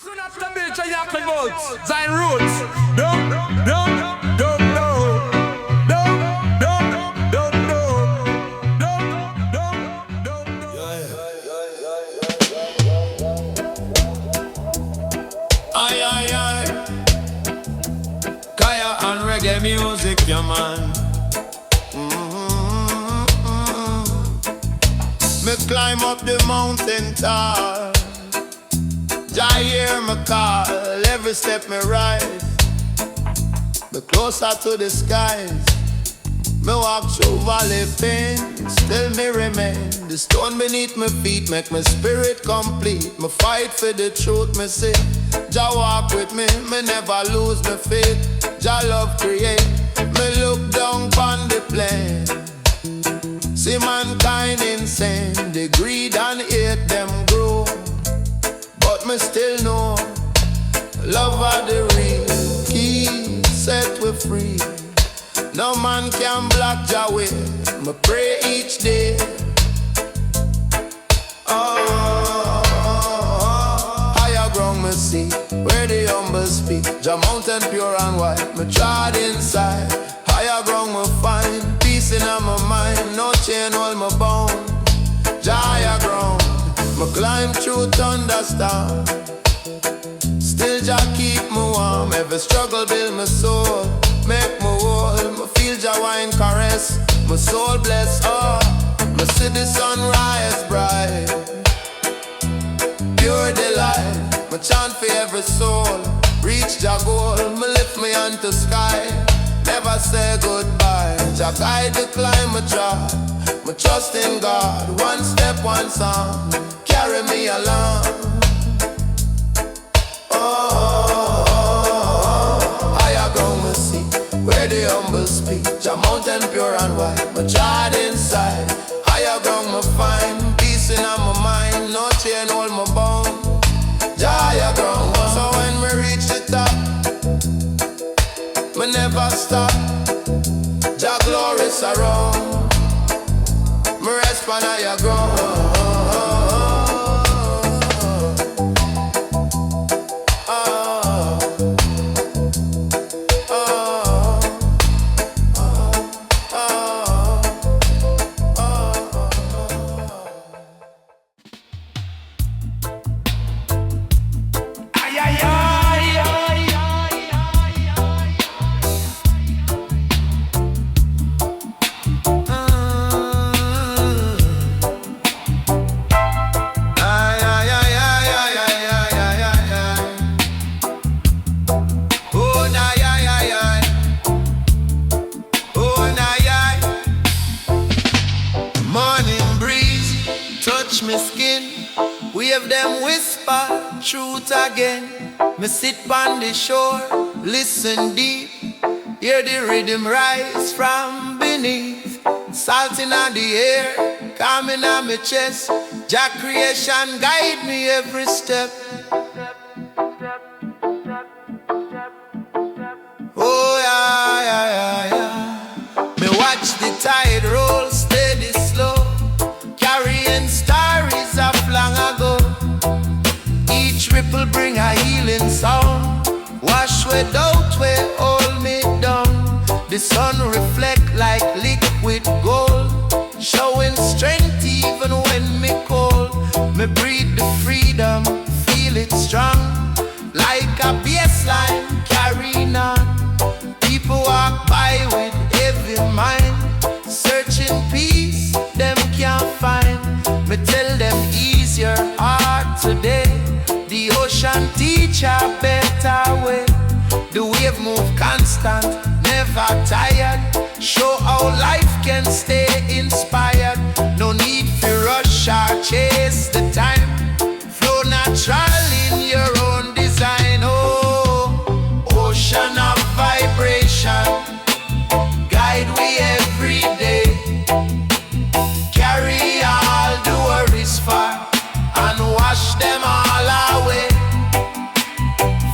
Soon after Bill Chayakin votes, Zion Roots. Don't know. Aye. Kaya and reggae music, yeah man. Me climb up the mountain tall. Jah hear me call, every step me rise. Me closer to the skies. Me walk through valley pain, still me remain. The stone beneath my feet make my spirit complete. Me fight for the truth, me say Jah walk with me, me never lose my faith. Jah love create, me look down on the plain. See mankind insane, the greed and hate them grow. But me still know, love are the real key, set we free. No man can block Jah way, me pray each day. Higher ground me see, where the humble speak. Jah mountain pure and white, me trod inside. Higher ground me find, peace in my mind. No chain hold me bound. Jah higher ground, me climb through thunderstorm. Still Jah keep me warm. Every struggle build my soul, make me whole. Me feel Jah wine caress, my soul bless. Me see the sunrise bright, pure delight. Me chant for every soul, reach Jah goal. Me lift me hand to sky, never say goodbye. Jah guide the climb, me try. Me trust in God, one step, one song, carry me along. Higher ground me see, where the humble speak. Jah mountain pure and white, me trod inside. Higher ground me find, peace in my mind. No chain hold me bound. Jah higher ground, so when we reach the top, me never stop. Jah glory surround, me rest on higher ground. Me sit on the shore, listen deep, hear the rhythm rise from beneath. Salt in the air, calm in my chest. Jah creation guide me every step. Oh yeah. Me watch the tide roll steady slow, carrying stories of long ago. Each ripple bring a healing sound, wash away doubt where hold me down. The sun reflect like liquid gold, showing strength even when me cold. Me breathe the freedom, feel it strong, like a baseline carrying on. People walk by with heavy mind, searching peace them can't find. Me tell them ease your heart today. The ocean teach a better way. The wave move constant, never tired. Show how life can stay inspired. No need to rush or chase the time. Flow natural in your own design. Oh, ocean of vibration, guide we every day. Carry all the worries far and wash them all away.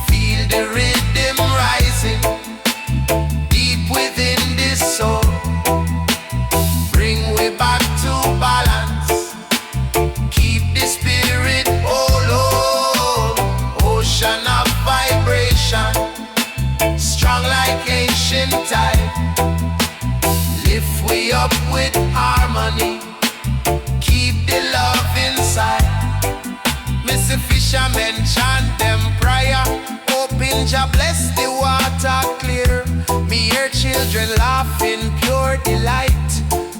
Feel the rhythm rising deep within this soul. Bring we back to balance, keep the spirit whole. fishermen chant them prayer, hoping Jah bless the water clear. Me hear children laughing, pure delight,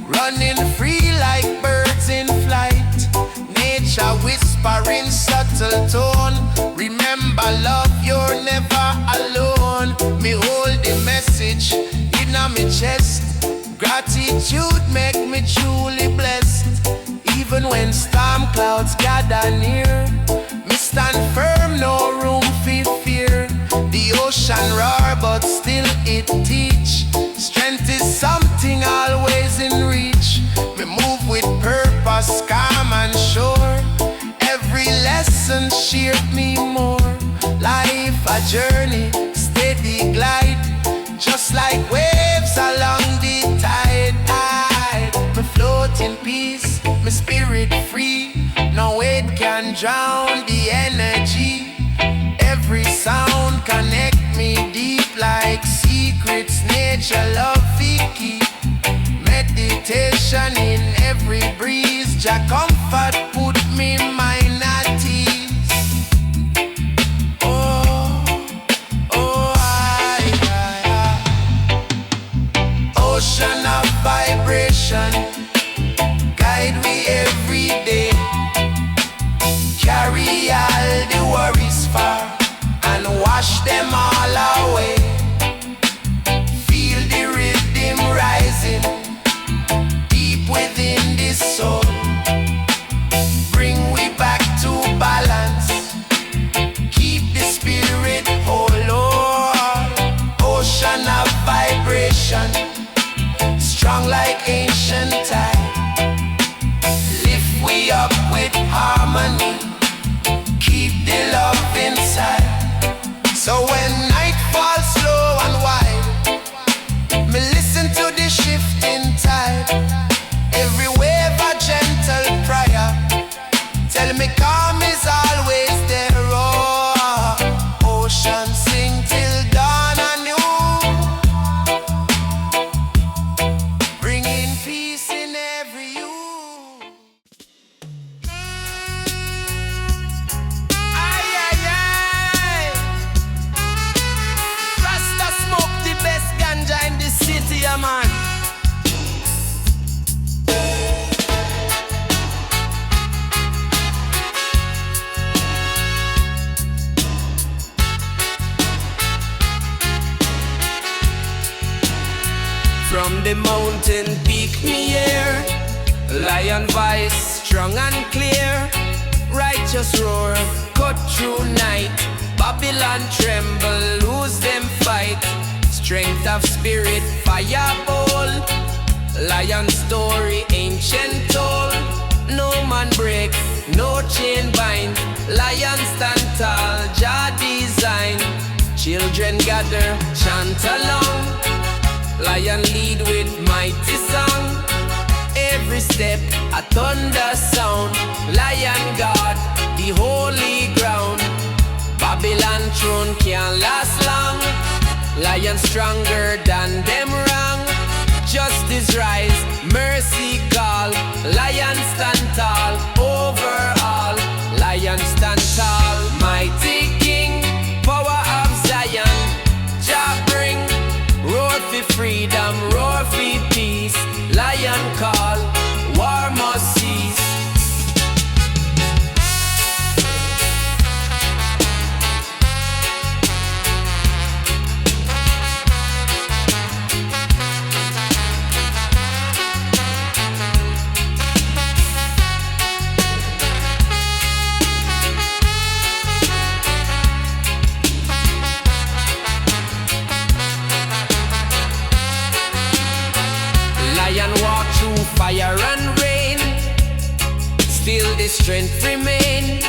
running free like birds in flight. Nature whispering subtle tone, remember love, you're never alone. Me hold the message in my chest, gratitude make me truly blessed. Even when storm clouds gather near, me stand firm, no room for fear. The ocean roar, but still it teach. Strength is something always in reach. Me move with purpose, calm and sure. Every lesson shaped me more. Life a journey, steady glide, just like waves along the tide. Me float in peace, my spirit free. No weight can drown the energy. Every sound connect me deep like secrets. Nature love Vicky. Meditation in every breeze. Jah comfort put me mind at ease. Ocean of vibration, guide me every day. Carry all the worries far and wash them all away. Feel the rhythm rising deep within this soul. Bring we back to balance, keep the spirit whole. Ocean of vibration, strong like ancient tide. Lift we up with harmony, keep the love inside. So when night falls slow and wide, me listen to the shifting tide. Every wave a gentle prayer, tell me calm is always there. Ocean sing till dawn anew, bringing peace in every you. Rasta smoke the best ganja in the city, yeah, man. From the mountain peak me hear lion voice strong and clear. Righteous roar cut through night. Babylon tremble, lose them fight. Strength of spirit, fireball. Lion story, ancient told. No man break, no chain bind. Lion stand tall, Jah design. Children gather, chant along. Lion lead with mighty song. Every step a thunder sound. Lion God, the holy ground. Babylon throne can't last long. Lion stronger than them wrong. Justice rise, mercy call. Lion stand tall over all. Lion stand tall, mighty king. Power of Zion, Jah bring. Roar for freedom, roar for peace. Lion call, war must cease. Lion walk through fire and rain, still the strength remain.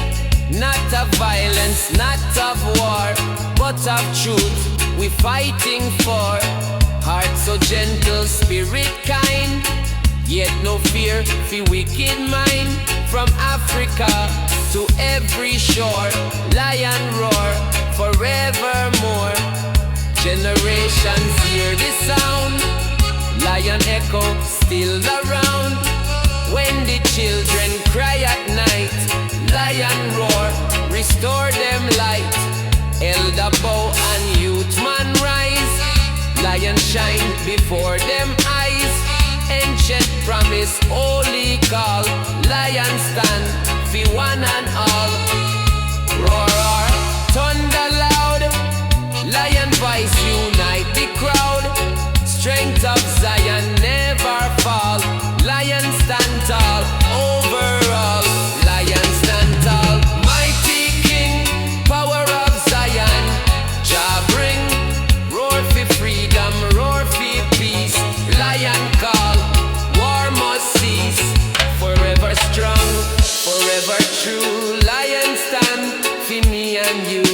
Not of violence, not of war, but of truth we fighting for. Heart so gentle, spirit kind, yet no fear for wicked mind. From Africa to every shore, lion roar forevermore. Generations hear the sound, lion echo still around. When the children cry at night, lion roar restore them light. Elder bow and youth man rise. Lion shine before them eyes. Ancient promise, holy call. Lion stand for one and all. Roar, roar, thunder loud. Lion voice unite the crowd. Strength of Zion never fall. Lion stand tall overall. Lion stand tall. Mighty King, power of Zion. Jah bring, roar for freedom, roar for peace. Lion call, war must cease. Forever strong, forever true. Lion stand for me and you.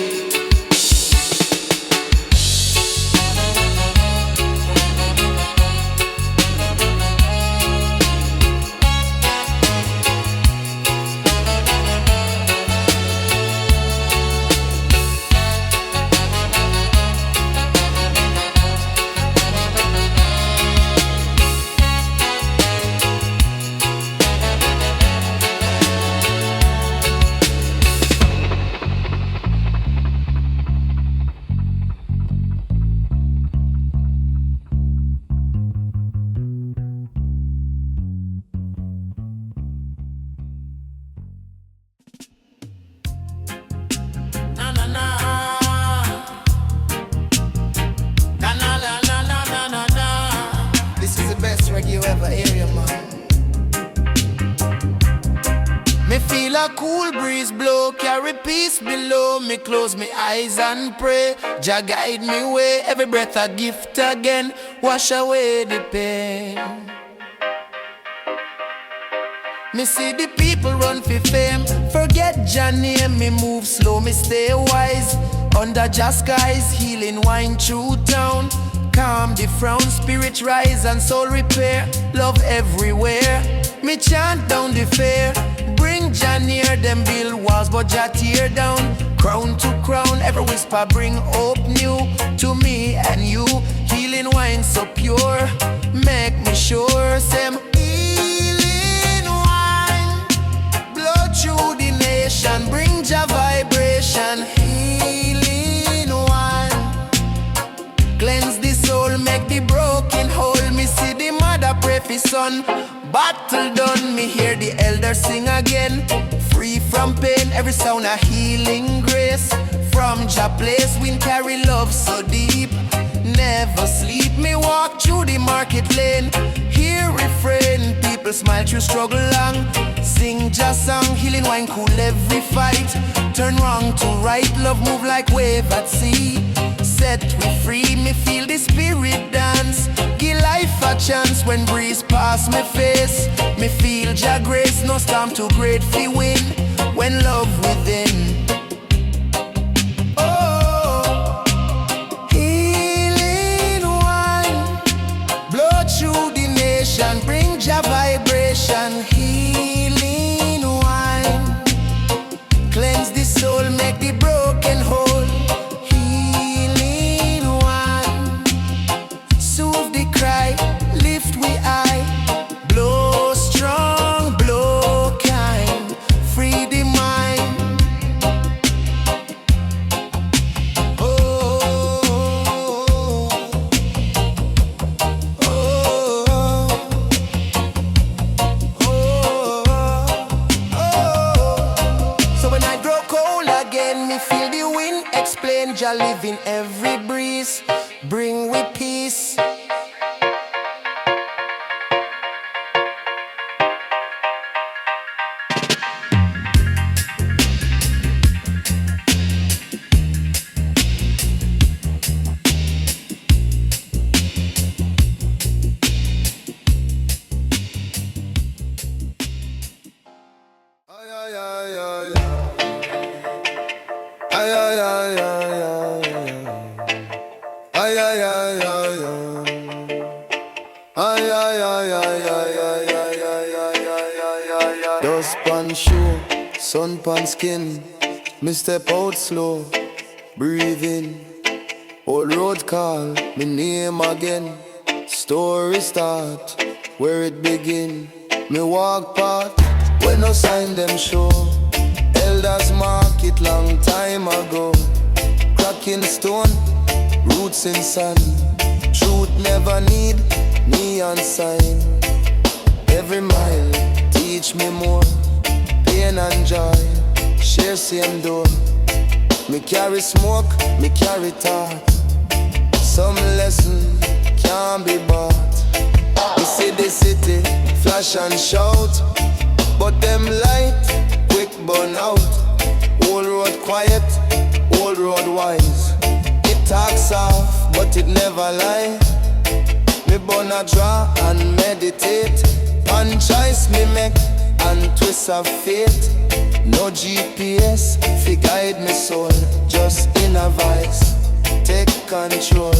This is the best reggae you ever hear, man. Me feel a cool breeze blow, carry peace below. Me close me eyes and pray. Jah guide me way, every breath a gift again. Wash away the pain. Me see the people run for fame, forget Jah name. Me move slow, me stay wise. Under Jah skies, healing wine through town. Calm the frown, spirit rise and soul repair. Love everywhere, me chant down the fear. Bring Jah near, them build walls but Jah tear down. Crown to crown, every whisper bring hope new to me and you. Healing wine so pure, make me sure. Same healing wine, blow through the nation, bring Jah vibration. Healing wine, cleanse the soul, make the broken whole. Me see the mother pray for son. Battle done, me hear the elders sing again. Free from pain, every sound a healing grace. From Jah place, we carry love so deep. Never sleep, me walk through the market lane. Hear refrain, people smile through struggle long. Sing Jah song, healing wine cool every fight. Turn wrong to right, love move like wave at sea. Set we free, me feel the spirit dance. Give life a chance when breeze pass me face. Me feel Jah grace, no storm too great fi win. When love within. Oh, healing wine, blow through the nation, bring Jah vibration. Healing wine, cleanse the soul, make the broken whole. Lift we high, blow strong, blow kind, free the mind. Oh, oh, oh, oh. So when I grow cold again, me feel the wind explain. Jah live in every breeze, bring we peace. Dust pan shoe, sun pan skin. Me step out slow, breathe in. Old road call, me name again. Story start, where it begin. Me walk path, when no sign them show. Elder elders mark it long time ago. Cracking stone, roots in sand. Truth never need neon sign. Every mile teach me more. Pain and joy share same door. Me carry smoke, me carry thought. Some lesson can't be bought. We see the city flash and shout, but them light quick burn out. Old road quiet, old road wise. It talks soft, but it never lie. Me burn a draw and meditate. One choice me make and twist of fate. No GPS fi guide me soul, just inner voice take control.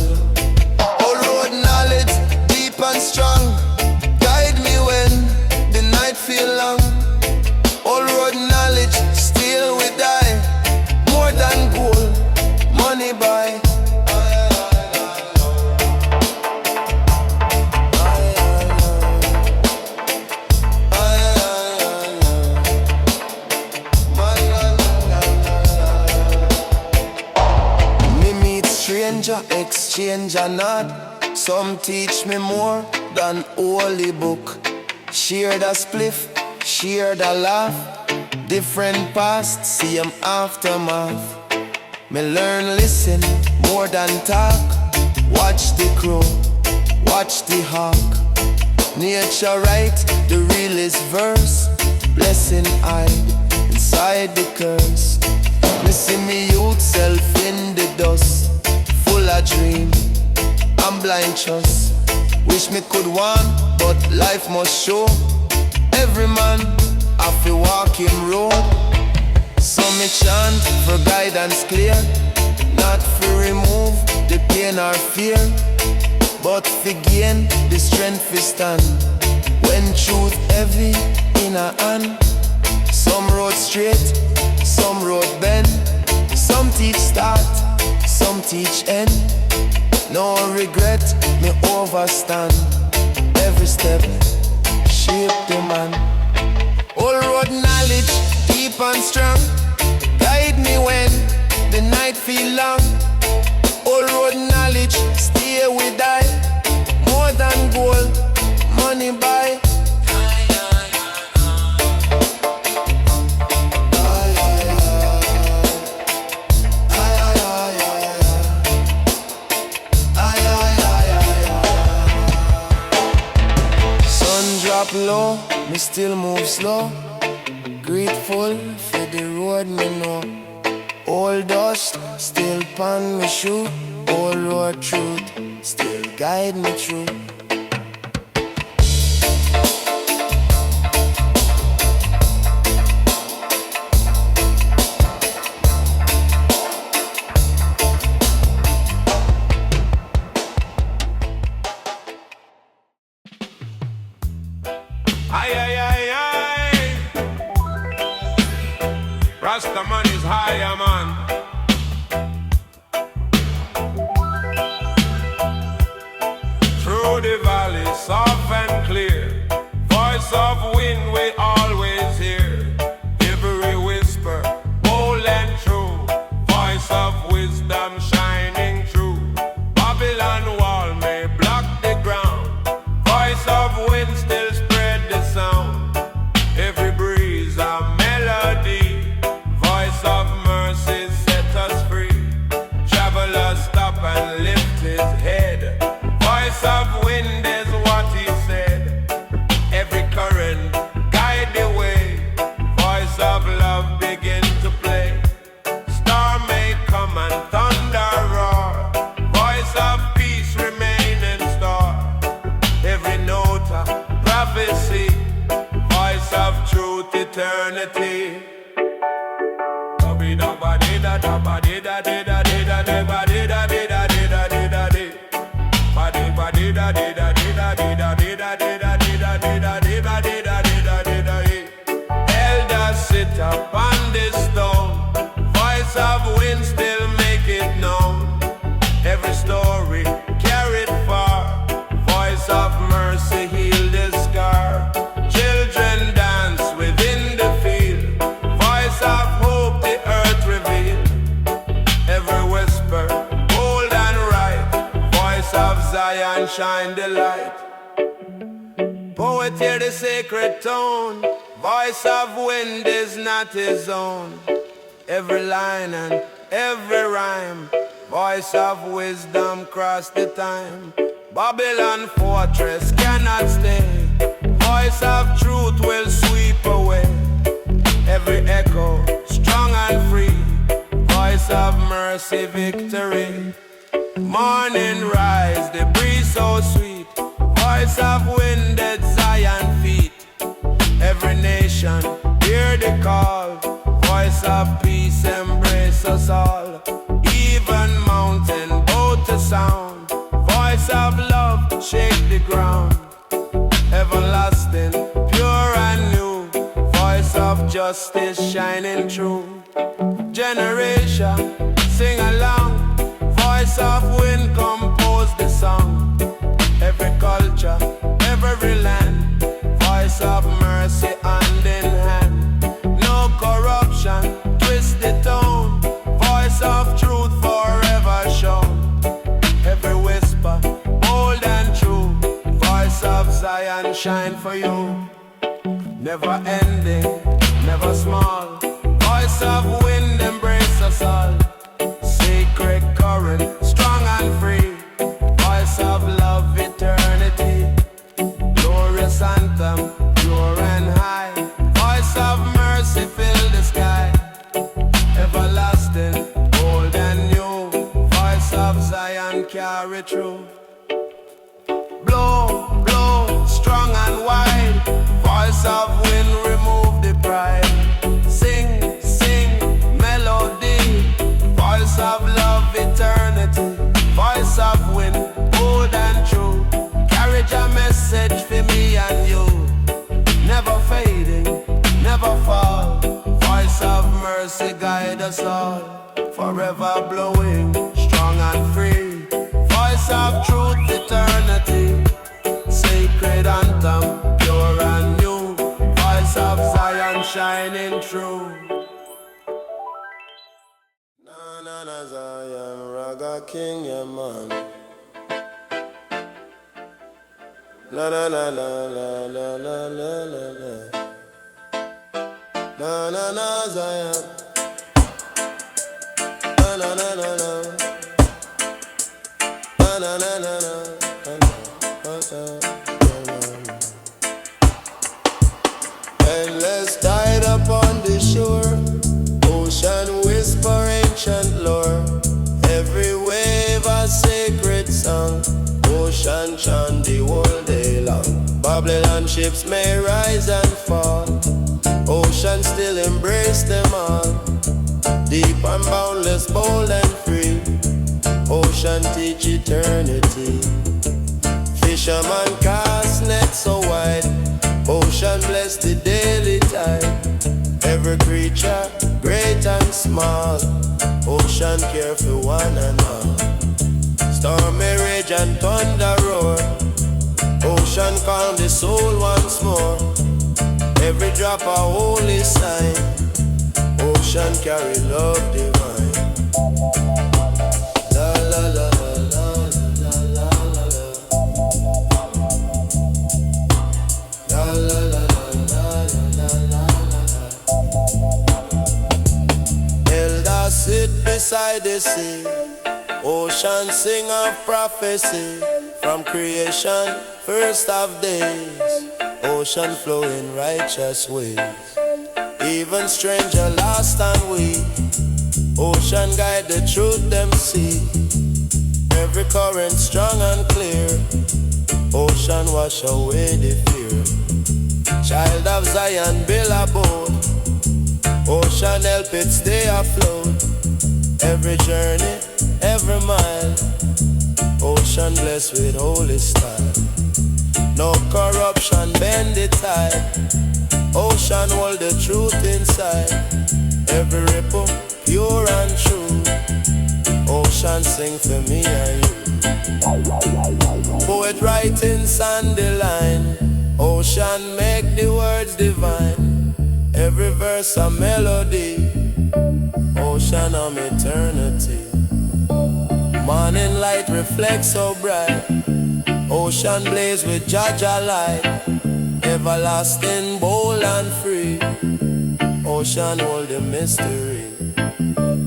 All road knowledge deep and strong, guide me when the night feel long. All road knowledge still we die, more than gold, money buy. Exchange or not, some teach me more than holy book. Share the spliff, share the laugh. Different past, see 'em aftermath. Me learn, listen, more than talk. Watch the crow, watch the hawk. Nature right, the realest verse. Blessing hide inside the curse. Me see me youth self in the dust, full of dream, I'm blind trust. Wish me could want, but life must show. Every man have to walk him road. So me chant for guidance clear, not for remove the pain or fear, but for gain the strength to stand. When truth heavy in a hand, some road straight, some road bend. Some teach start, some teach end. No regret, me overstand. Every step shape the man. All road knowledge deep and strong, guide me when the night feel long. All road knowledge stay with I, more than gold, money buy. Drop low, me still move slow. Grateful for the road me know. Old dust still pan me shoe. Old road truth still guide me through. Rasta man is higher man. Through the valley, soft and clear, voice of wind we always hear. Every whisper, bold and true, voice of wisdom shining through. Babylon wall may block the ground, voice of wind still spread the sound. Every breeze a melody, of mercy set us free. Traveler stop and lift his head. Voice of wind is what he said. Every current guide the way. Voice of love begin to play. Star may come and thunder roar. Voice of peace remain in store. Every note of prophecy. Voice of truth eternity. Elders sit upon this stone, voice of wind still make it known. Every story carried far, voice of mercy heal the scar. Children dance within the field, voice of hope and shine the light. Poet hear the sacred tone. Voice of wind is not his own. Every line and every rhyme, voice of wisdom cross the time. Babylon fortress cannot stay. Voice of truth will sweep away. Every echo strong and free. Voice of mercy victory. Morning rise, the breeze so sweet. Voice of winded Zion feet. Every nation hear the call. Voice of peace embrace us all. Even mountain bow to sound. Voice of love shake the ground. Everlasting, pure and new. Voice of justice shining through. Generation sing along. Voice of wind compose the song. Every culture, every land. Voice of mercy hand in hand. No corruption, twist the tone. Voice of truth forever shown. Every whisper, bold and true. Voice of Zion shine for you. Never ending, never small. Voice of wind embrace us all. Sacred current, strong and free. Voice of love, eternity. Glorious anthem, pure and high. Voice of mercy fill the sky. Everlasting, old and new. Voice of Zion carry through. Blow, blow, strong and wide. Voice of wind remove the pride. Sing, sing, melody. Voice of love, eternity. Voice of wind, old and true. Carry a message for me and you. Never fading, never fall. Voice of mercy guide us all. Forever blowing, strong and free. Voice of truth, eternity. Sacred anthem, pure and new. Voice of Zion shining through. Na na Zion, Raga King, yeah man. La la la la la la la la la la. Na na na Zion. Na na na na na. Na na na na na. Endless tide upon the shore. Ocean whisper ancient lore. Every wave a sacred song. Ocean chant the whole day long. Babylon ships may rise and fall. Ocean still embrace them all. Deep and boundless, bold and free. Ocean teach eternity. Fisherman cast net so wide. Ocean bless the daily tide. Every creature, great and small. Ocean care for one and all. Stormy rage and thunder roar. Ocean calm the soul once more. Every drop a holy sign. Ocean carry love divine. La la la la la la la la. La la la la la la la. Elders sit beside the sea. Ocean sing of prophecy. From creation, first of days. Ocean flow in righteous ways. Even stranger lost and weak. Ocean guide the truth them see. Every current strong and clear. Ocean wash away the fear. Child of Zion build a boat. Ocean help it stay afloat. Every journey, every mile. Ocean blessed with holy style. No corruption bend the tide. Ocean hold the truth inside. Every ripple pure and true. Ocean sing for me and you. Poet writing sandy line. Ocean make the words divine. Every verse a melody. Ocean of eternity. Morning light reflects so bright. Ocean blaze with Jaja light, everlasting, bold and free. Ocean hold the mystery.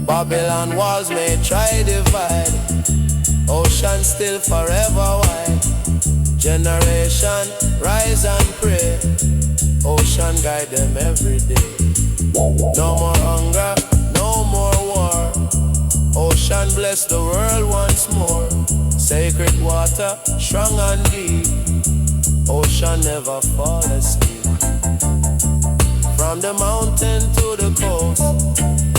Babylon walls may try divide, ocean still forever wide. Generation rise and pray, ocean guide them every day. No more hunger, no more war. Ocean bless the world once more. Sacred water, strong and deep. Ocean never fall asleep. From the mountain to the coast,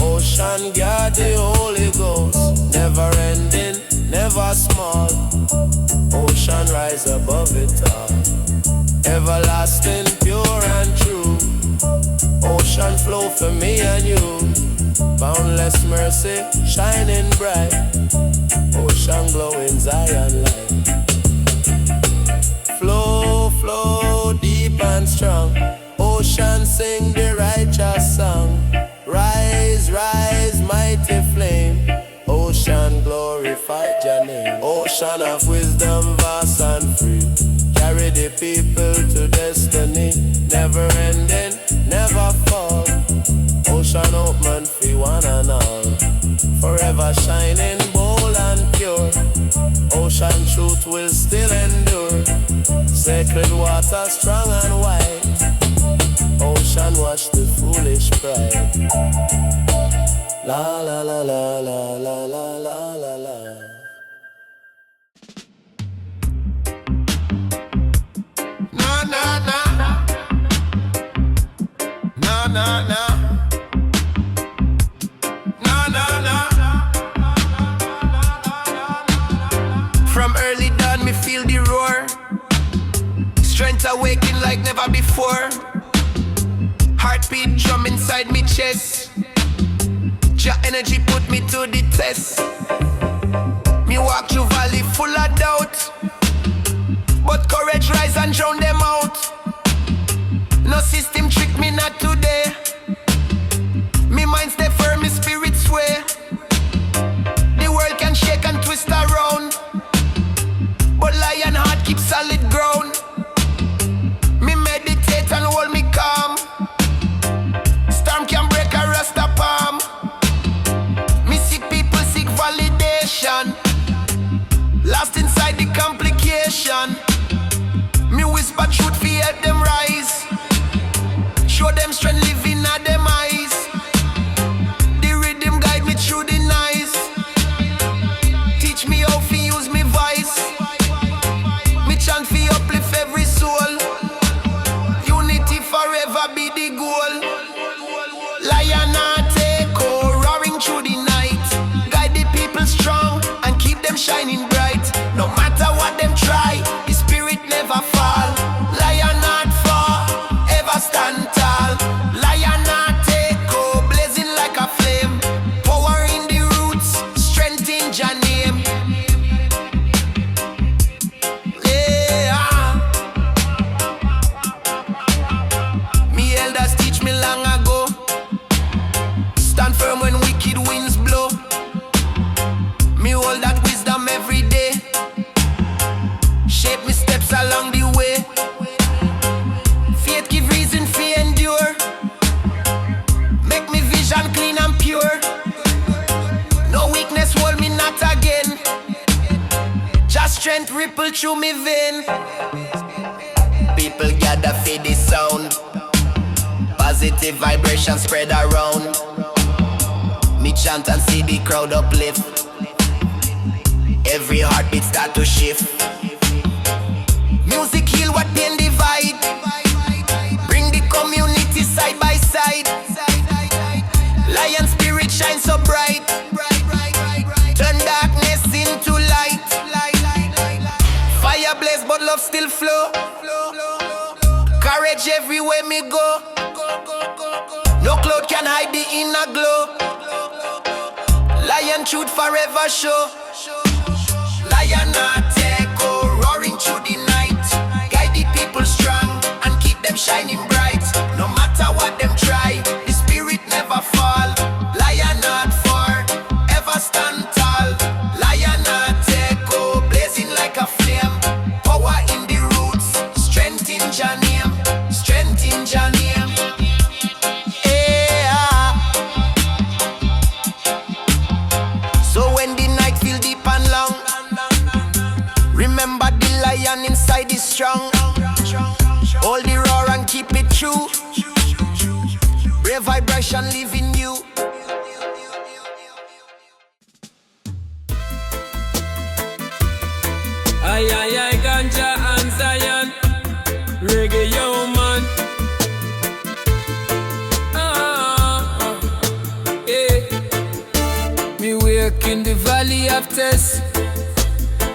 ocean guard the Holy Ghost. Never ending, never small. Ocean rise above it all. Everlasting, pure and true. Ocean flow for me and you. Boundless mercy, shining bright. Ocean glowing Zion light. Flow, flow, deep and strong. Ocean sing the righteous song. Rise, rise, mighty flame. Ocean glorify your name. Ocean of wisdom, vast and free. Carry the people to destiny. Never ending, never fall. Ocean open for one and all. Forever shining, bold and pure. Ocean truth will still endure. Sacred water, strong and white. Ocean wash the foolish pride. La la la la la la la la la la. Na na na. Na na na. Na na na. From early dawn me feel the roar. Strength awaken like never before. Heartbeat drum inside me chest. Your energy put me to the test. Me walk through valley full of doubt, but courage rise and drown them out. No system trick me not today. Me mind stay firm, me spirit sway. The world can shake and twist around, but lion heart keep solid ground. Me meditate and hold me calm. Storm can break a rasta palm. Me see people seek validation, lost inside the complication. Me whisper truth fi help them rise. Show them strength living at them eyes. The rhythm guide me through the nights. Teach me how to use me voice. Me chant fi uplift every soul. Unity forever be the goal. Lion heart echo roaring through the night. Guide the people strong and keep them shining bright. No matter what them try, the spirit never fall. Lion heart fall, ever stand tall. Lion heart echo blazing like a flame. Power in the roots, strength in your name. Yeah. Me elders teach me long ago. Stand firm when wicked winds blow. Me hold that wisdom every day. Shape me steps along the way. Faith give reason for endure. Make me vision clean and pure. No weakness hold me not again. Just strength ripple through me vein. People gather for the sound. Positive vibration spread around. Me chant and see the crowd uplift. Every heartbeat start to shift. Music heal what pain divide. Bring the community side by side. Lion spirit shine so bright. Turn darkness into light. Fire blaze but love still flow. Courage everywhere me go. No cloud can hide the inner glow. Lion truth forever show. Lion heart echo roaring through the night. Guide the people strong and keep them shining bright. No matter what them try, the spirit never fall. Lion heart forever stand tall. Lion heart echo blazing like a flame. lion inside is strong. Hold the roar and keep it true. Brave vibration live in you. Ay, ay, ay, ganja and Zion. Reggae, yo, man. Me wake in the valley of Tess.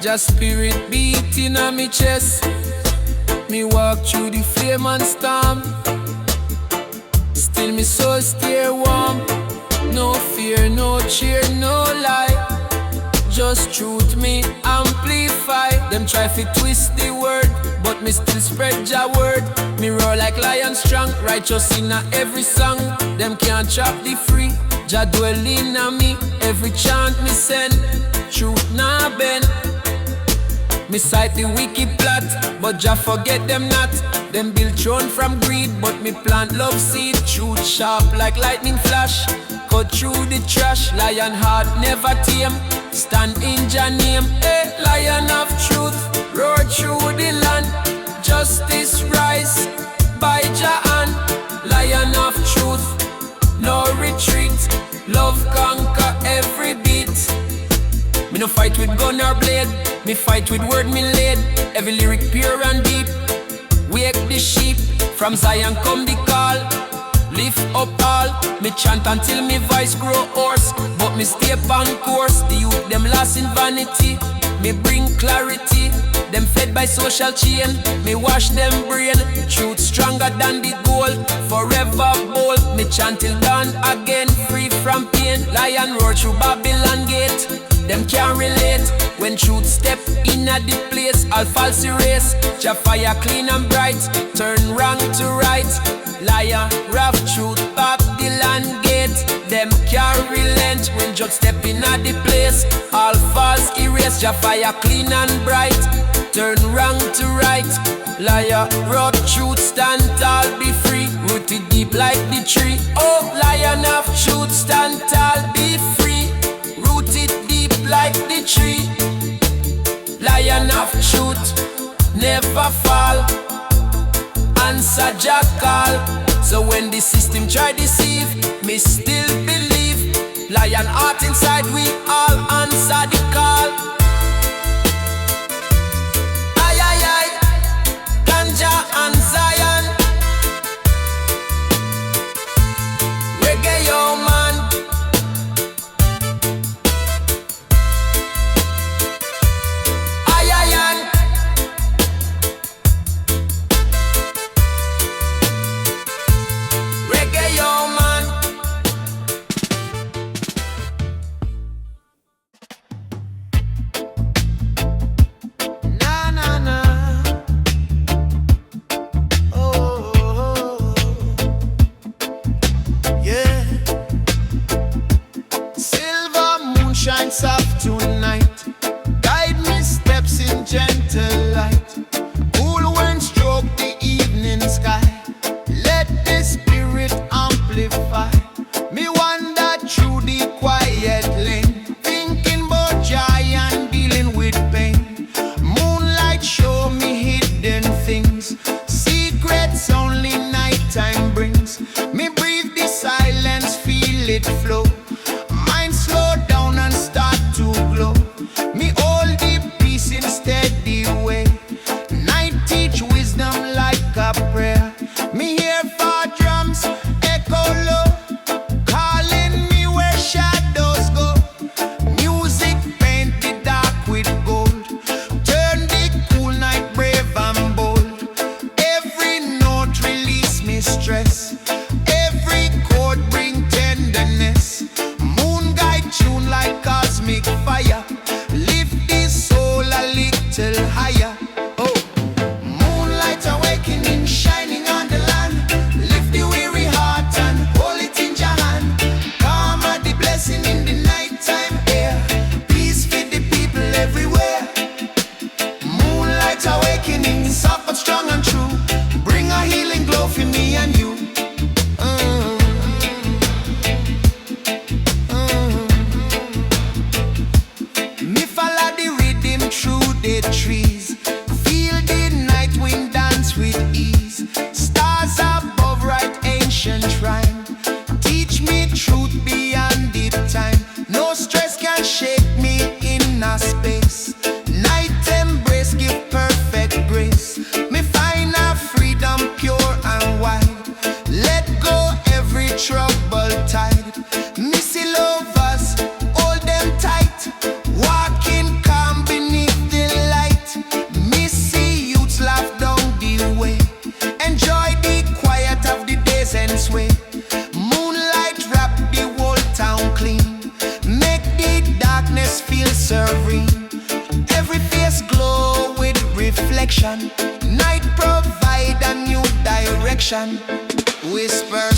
Just spirit beating on me chest. Me walk through the flame and storm. Still me soul stay warm. No fear, no cheer, no lie. Just truth me amplify. Them try fi twist the word, but me still spread your word. Me roar like lion strong, righteous in every song. Them can't chop the free. Jah dwell in me, every chant me send. Truth nah bend. Me sight the wicked plot, but Jah forget them not. Them build throne from greed, but me plant love seed. Truth sharp like lightning flash. Cut through the trash, lion heart never tame. Stand in Jah name, lion of truth. Roar through the land, justice rise by Jah hand. Lion of truth, no retreat. Love conquer every beat. Me no fight with gun or blade. Me fight with word me laid. Every lyric pure and deep. Wake the sheep, from Zion come the call. Lift up all, me chant until me voice grow hoarse. But me stay on course, the youth them lost in vanity. Me bring clarity, them fed by social chain. Me wash them brain, truth stronger than the gold. Forever bold, me chant till dawn again. Free from pain, lion roar through Babylon gate. Them can't relate, when truth step in at the place. All false erase, Jah fire clean and bright. Turn wrong to right. Liar, rough truth, Babylon gate. Them can't relent when judge step in at the place. All false erase, Jah fire clean and bright. Turn wrong to right. Liar, rough truth, stand tall, be free. Rooted deep like the tree. Oh, lion of truth, stand tall, be free. Rooted deep like the tree. Lion of truth, never fall. Answer Jah call. So when the system try deceive, me still believe. Lion heart inside, we all answer the call. Ay, ay, ay, ganja and Zion. Reggae, yo, man. Ay, ay, ay. Reggae, yo, man. Na na na. Oh, oh, oh. Yeah. Silver moon shines soft tonight. Guide me steps in gentle light. Cool wind stroke the evening sky. Let the spirit amplify. Me wander through the quiet lane, thinking about joy and dealing with pain. Moonlight show me hidden things, secrets only nighttime brings. Me breathe the silence, feel it flow. Mind slow down and start to glow. Me eyes feel serene. Every face glow with reflection. Night provide a new direction. Whisper